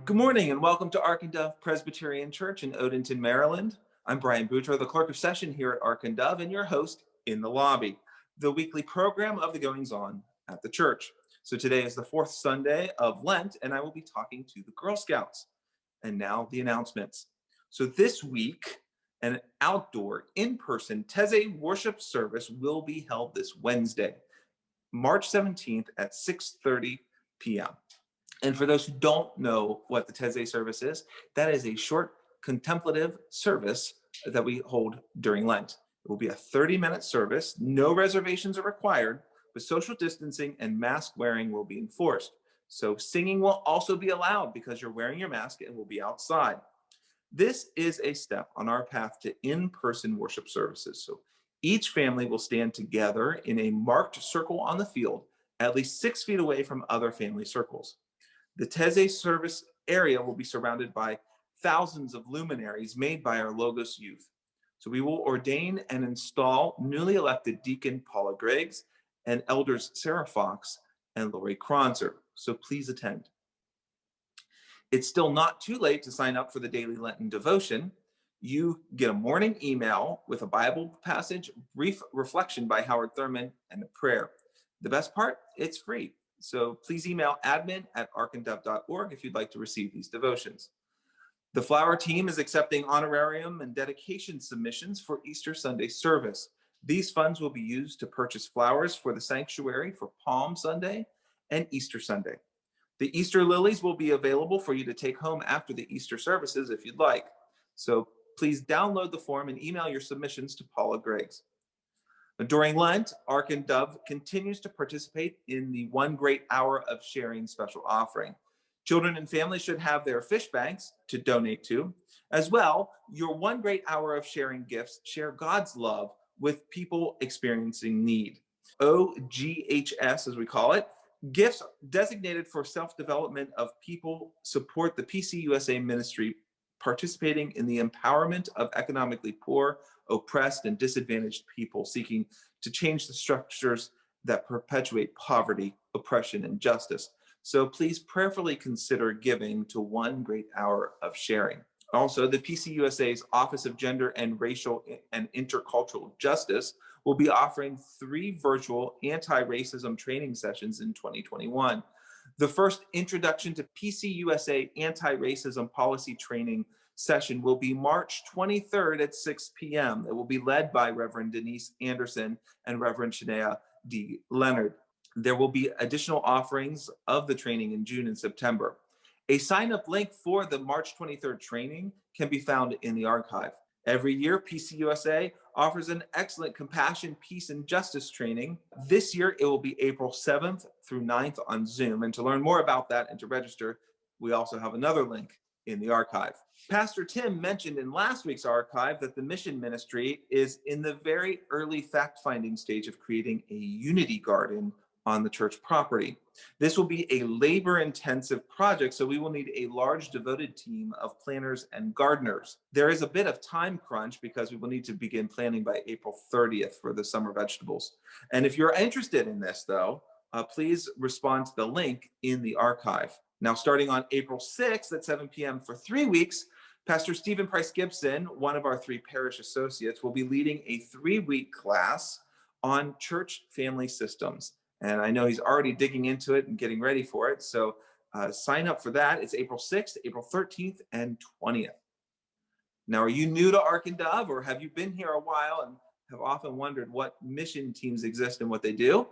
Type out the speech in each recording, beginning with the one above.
Good morning and welcome to Ark and Dove Presbyterian Church in Odenton, Maryland. I'm Brian Boudreaux, the clerk of session here at Ark and Dove, and your host in the lobby, the weekly program of the goings-on at the church. So today is the fourth Sunday of Lent, and I will be talking to the Girl Scouts. And now the announcements. So this week, an outdoor, in-person Taizé worship service will be held this Wednesday, March 17th at 6:30 p.m. And for those who don't know what the Taizé service is, that is a short contemplative service that we hold during Lent. It will be a 30-minute service. No reservations are required, but social distancing and mask wearing will be enforced. So singing will also be allowed because you're wearing your mask and will be outside. This is a step on our path to in-person worship services. So each family will stand together in a marked circle on the field, at least 6 feet away from other family circles. The Taizé service area will be surrounded by thousands of luminaries made by our Logos youth. So we will ordain and install newly elected Deacon Paula Griggs and Elders Sarah Fox and Lori Kronzer. So please attend. It's still not too late to sign up for the daily Lenten devotion. You get a morning email with a Bible passage, brief reflection by Howard Thurman, and a prayer. The best part, it's free. So please email admin@arkanddove.org if you'd like to receive these devotions. The Flower team is accepting honorarium and dedication submissions for Easter Sunday service. These funds will be used to purchase flowers for the sanctuary for Palm Sunday and Easter Sunday. The Easter lilies will be available for you to take home after the Easter services if you'd like. So please download the form and email your submissions to Paula Griggs. During Lent, Ark and Dove continues to participate in the One Great Hour of Sharing special offering. Children and families should have their fish banks to donate to. As well, your One Great Hour of Sharing gifts share God's love with people experiencing need. OGHS, as we call it, gifts designated for self-development of people support the PCUSA ministry participating in the empowerment of economically poor, oppressed, and disadvantaged people seeking to change the structures that perpetuate poverty, oppression, and justice. So please prayerfully consider giving to One Great Hour of Sharing. Also, the PCUSA's Office of Gender and Racial and Intercultural Justice will be offering 3 virtual anti-racism training sessions in 2021. The first Introduction to PCUSA Anti-Racism Policy Training session will be March 23rd at 6 p.m. It will be led by Reverend Denise Anderson and Reverend Shania D. Leonard. There will be additional offerings of the training in June and September. A sign-up link for the March 23rd training can be found in the archive. Every year, PCUSA offers an excellent compassion, peace, and justice training. This year, it will be April 7th through 9th on Zoom. And to learn more about that and to register, we also have another link in the archive. Pastor Tim mentioned in last week's archive that the mission ministry is in the very early fact-finding stage of creating a unity garden on the church property. This will be a labor-intensive project, so we will need a large devoted team of planners and gardeners. There is a bit of time crunch because we will need to begin planning by April 30th for the summer vegetables. And if you're interested in this, though, please respond to the link in the archive. Now, starting on April 6th at 7 p.m. for 3 weeks, Pastor Stephen Price Gibson, one of our 3 parish associates, will be leading a 3-week class on church family systems. And I know he's already digging into it and getting ready for it. So sign up for that. It's April 6th, April 13th, and 20th. Now, are you new to Ark and Dove, or have you been here a while and have often wondered what mission teams exist and what they do?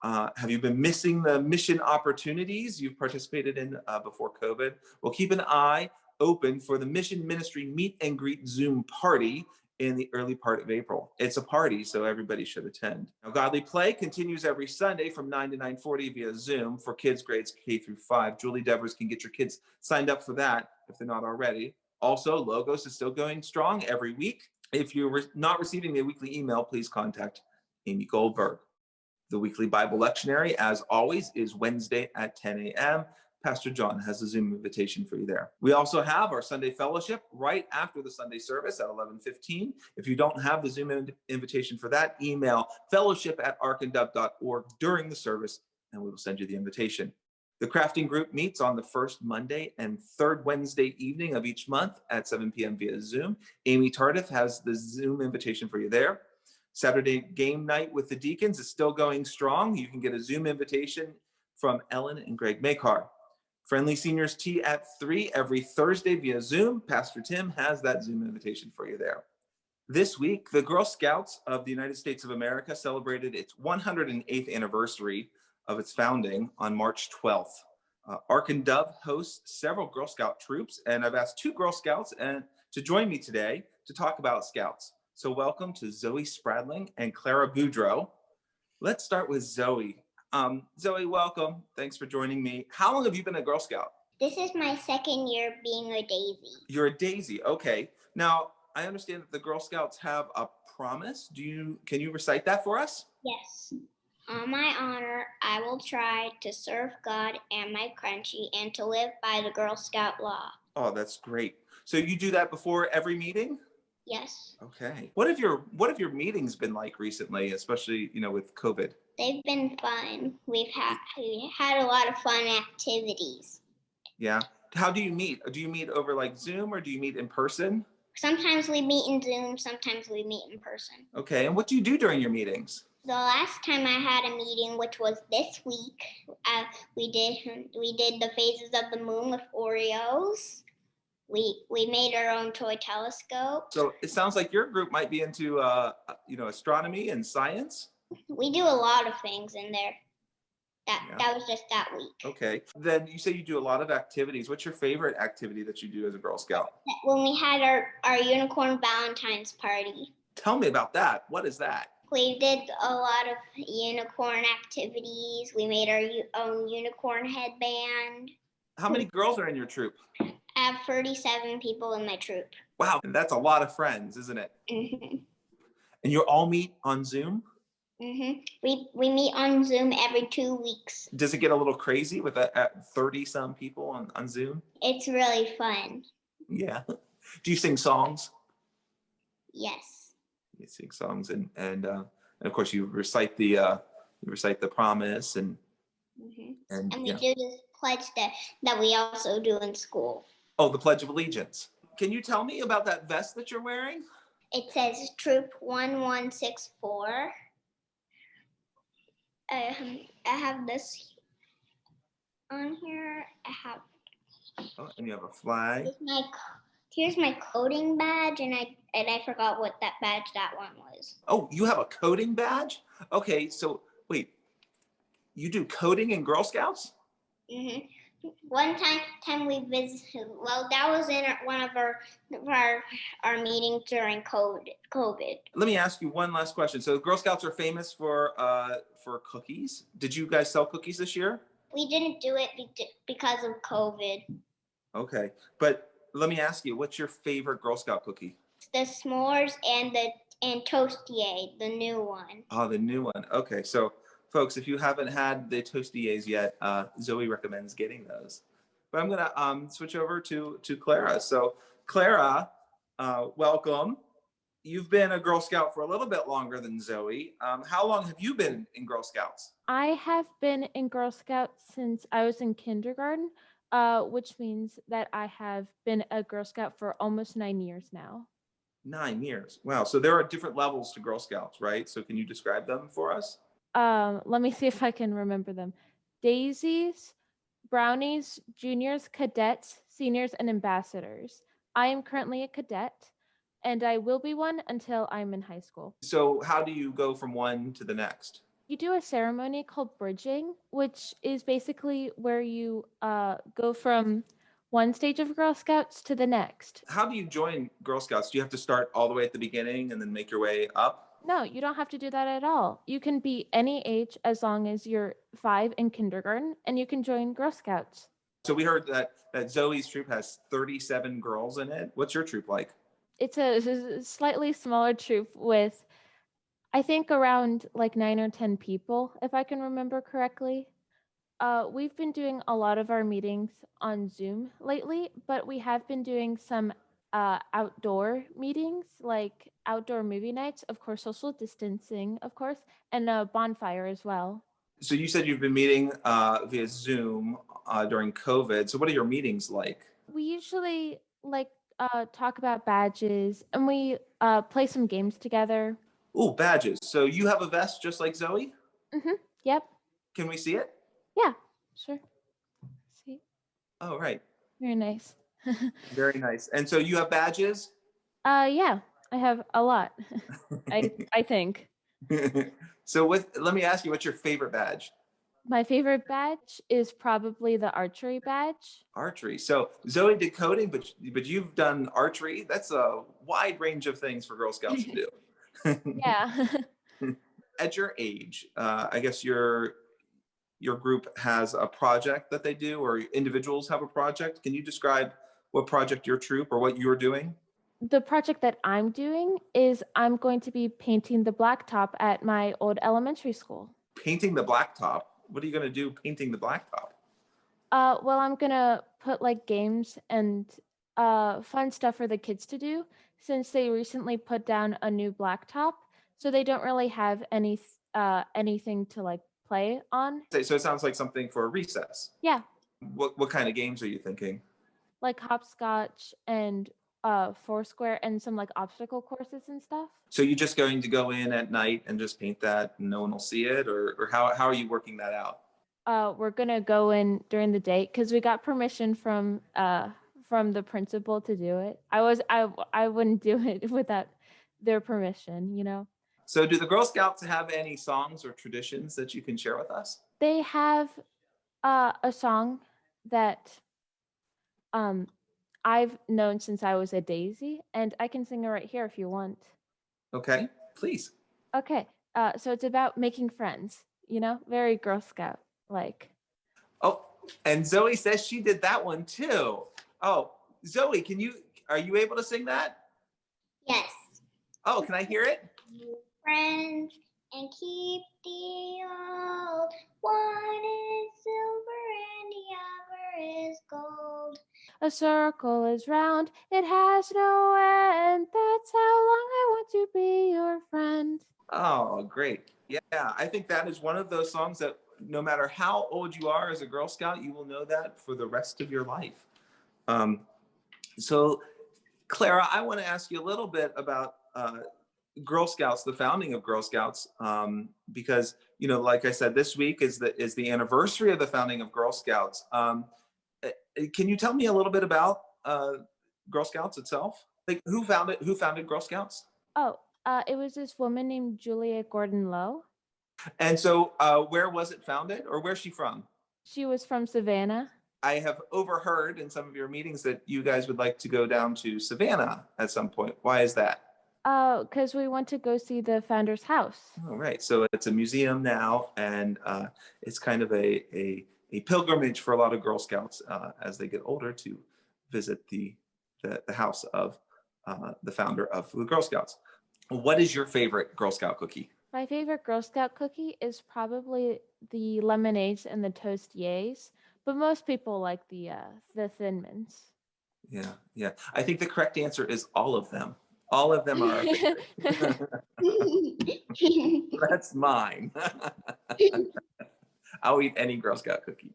Have you been missing the mission opportunities you've participated in before COVID? Well, keep an eye open for the Mission Ministry Meet and Greet Zoom party in the early part of April. It's a party, so everybody should attend. Now, Godly Play continues every Sunday from 9 to 9:40 via Zoom for kids grades K through 5. Julie Devers can get your kids signed up for that if they're not already. Also, Logos is still going strong every week. If you're not receiving the weekly email, please contact Amy Goldberg. The weekly Bible lectionary, as always, is Wednesday at 10 a.m. Pastor John has a Zoom invitation for you there. We also have our Sunday fellowship right after the Sunday service at 11:15. If you don't have the Zoom invitation for that, email fellowship@arkanddove.org during the service, and we will send you the invitation. The crafting group meets on the first Monday and third Wednesday evening of each month at 7 p.m. via Zoom. Amy Tardif has the Zoom invitation for you there. Saturday game night with the deacons is still going strong. You can get a Zoom invitation from Ellen and Greg Makar. Friendly Seniors Tea at 3 every Thursday via Zoom. Pastor Tim has that Zoom invitation for you there. This week, the Girl Scouts of the United States of America celebrated its 108th anniversary of its founding on March 12th. Ark and Dove hosts several Girl Scout troops, and I've asked two Girl Scouts to join me today to talk about Scouts. So welcome to Zoe Spradling and Clara Boudreau. Let's start with Zoe. Zoe, welcome. Thanks for joining me. How long have you been a Girl Scout? This is my second year being a daisy. You're a daisy, okay. Now, I understand that the Girl Scouts have a promise. Can you recite that for us? Yes. On my honor, I will try to serve God and my country and to live by the Girl Scout law. Oh, that's great. So you do that before every meeting? Yes. Okay. What have your meetings been like recently, especially, with COVID? They've been fun. We had a lot of fun activities. Yeah. How do you meet? Do you meet over like Zoom or do you meet in person? Sometimes we meet in Zoom, sometimes we meet in person. Okay. And what do you do during your meetings? The last time I had a meeting, which was this week, we did the phases of the moon with Oreos. We made our own toy telescope. So it sounds like your group might be into astronomy and science. We do a lot of things in there. That was just that week. Okay. Then you say you do a lot of activities. What's your favorite activity that you do as a Girl Scout? When we had our unicorn Valentine's party. Tell me about that. What is that? We did a lot of unicorn activities. We made our own unicorn headband. How many girls are in your troop? I have 37 people in my troop. Wow, and that's a lot of friends, isn't it? Mm-hmm. And you all meet on Zoom? Mm-hmm. We meet on Zoom every 2 weeks. Does it get a little crazy with 30-some people on Zoom? It's really fun. Yeah. Do you sing songs? Yes. You sing songs and of course you recite the promise and mm-hmm. and we do this pledge that we also do in school. Oh, the Pledge of Allegiance. Can you tell me about that vest that you're wearing? It says Troop 1164. I have this on here. And you have a flag. Here's my coding badge, and I forgot what that one was. Oh, you have a coding badge? Okay, so wait, you do coding in Girl Scouts? Mm-hmm. One time we visited. Well, that was in one of our meetings during COVID. Let me ask you one last question. So Girl Scouts are famous for cookies. Did you guys sell cookies this year? We didn't do it because of COVID. Okay, but let me ask you, what's your favorite Girl Scout cookie? The s'mores and Toastier, the new one. Oh, the new one. Okay, so folks, if you haven't had the Toastiers yet, Zoe recommends getting those. But I'm gonna switch over to Clara. So Clara, welcome. You've been a Girl Scout for a little bit longer than Zoe. How long have you been in Girl Scouts? I have been in Girl Scouts since I was in kindergarten, which means that I have been a Girl Scout for almost 9 years now. 9 years. Wow. So there are different levels to Girl Scouts, right? So can you describe them for us? Let me see if I can remember them. Daisies, brownies, juniors, cadets, seniors, and ambassadors. I am currently a cadet, and I will be one until I'm in high school. So how do you go from one to the next? You do a ceremony called bridging, which is basically where you go from one stage of Girl Scouts to the next. How do you join Girl Scouts? Do you have to start all the way at the beginning and then make your way up? No, you don't have to do that at all. You can be any age as long as you're 5 in kindergarten, and you can join Girl Scouts. So we heard that Zoe's troop has 37 girls in it. What's your troop like? It's a slightly smaller troop with, I think, around like 9 or 10 people, if I can remember correctly. We've been doing a lot of our meetings on Zoom lately, but we have been doing some outdoor meetings, like outdoor movie nights, of course, social distancing, of course, and a bonfire as well. So you said you've been meeting via Zoom during COVID. So what are your meetings like? We usually like talk about badges and we play some games together. Oh, badges. So you have a vest just like Zoe? Yep. Can we see it? Yeah, sure. See, Oh, right. very nice. Very nice. And so you have badges? Yeah, I have a lot. I think. So let me ask you, what's your favorite badge? My favorite badge is probably the archery badge. Archery. So Zoe did coding, but you've done archery. That's a wide range of things for Girl Scouts to do. Yeah. At your age, I guess your group has a project that they do, or individuals have a project. Can you describe what project your troop or what you're doing? The project that I'm doing is I'm going to be painting the blacktop at my old elementary school. Painting the blacktop. What are you going to do painting the blacktop? Well, I'm gonna put like games and fun stuff for the kids to do since they recently put down a new blacktop, so they don't really have anything to like play on. So it sounds like something for a recess. Yeah, What kind of games are you thinking? like hopscotch and foursquare and some like obstacle courses and stuff. So you're just going to go in at night and just paint that and no one will see it, or how are you working that out? We're gonna go in during the day because we got permission from the principal to do it. I wouldn't do it without their permission, you know. So do the Girl Scouts have any songs or traditions that you can share with us? They have a song that I've known since I was a daisy, and I can sing it right here if you want. Okay, please. Okay, so it's about making friends, you know, very Girl Scout like. Oh, and Zoe says she did that one too. Oh, Zoe, are you able to sing that? Yes. Oh, can I hear it? Friends and keep the old. One is silver and the other is gold. A circle is round, it has no end. That's how long I want to be your friend. Oh, great. Yeah, I think that is one of those songs that no matter how old you are as a Girl Scout, you will know that for the rest of your life. So, Clara, I want to ask you a little bit about Girl Scouts, the founding of Girl Scouts, because like I said, this week is the anniversary of the founding of Girl Scouts. Can you tell me a little bit about Girl Scouts itself? Like who founded Girl Scouts? Oh, it was this woman named Julia Gordon Lowe. And so where was it founded, or where's she from? She was from Savannah. I have overheard in some of your meetings that you guys would like to go down to Savannah at some point. Why is that? Because we want to go see the founder's house. All right. So it's a museum now, and it's kind of a pilgrimage for a lot of Girl Scouts as they get older to visit the house of the founder of the Girl Scouts. What is your favorite Girl Scout cookie? My favorite Girl Scout cookie is probably the lemonades and the toastiers, but most people like the Thin Mints. Yeah. I think the correct answer is all of them. All of them are. That's mine. I'll eat any Girl Scout cookie.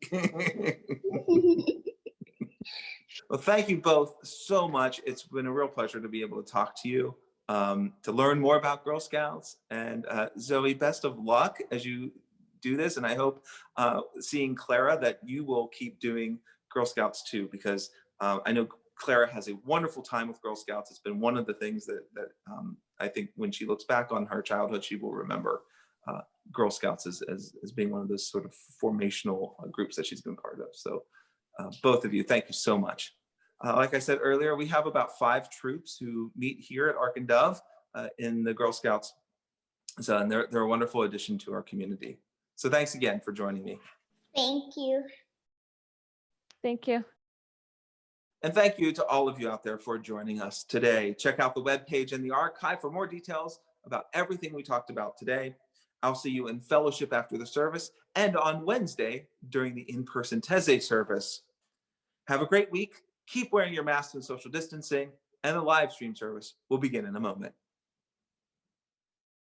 Well, thank you both so much. It's been a real pleasure to be able to talk to you, to learn more about Girl Scouts. And Zoe, best of luck as you do this. And I hope seeing Clara that you will keep doing Girl Scouts too, because I know Clara has a wonderful time with Girl Scouts. It's been one of the things that I think when she looks back on her childhood, she will remember Girl Scouts as being one of those sort of formational groups that she's been part of. So both of you, thank you so much. Like I said earlier, we have about 5 troops who meet here at Ark and Dove in the Girl Scouts. So, and they're a wonderful addition to our community. So thanks again for joining me. Thank you. Thank you. And thank you to all of you out there for joining us today. Check out the webpage and the archive for more details about everything we talked about today. I'll see you in fellowship after the service and on Wednesday during the in-person Teze service. Have a great week. Keep wearing your masks and social distancing, and the live stream service will begin in a moment.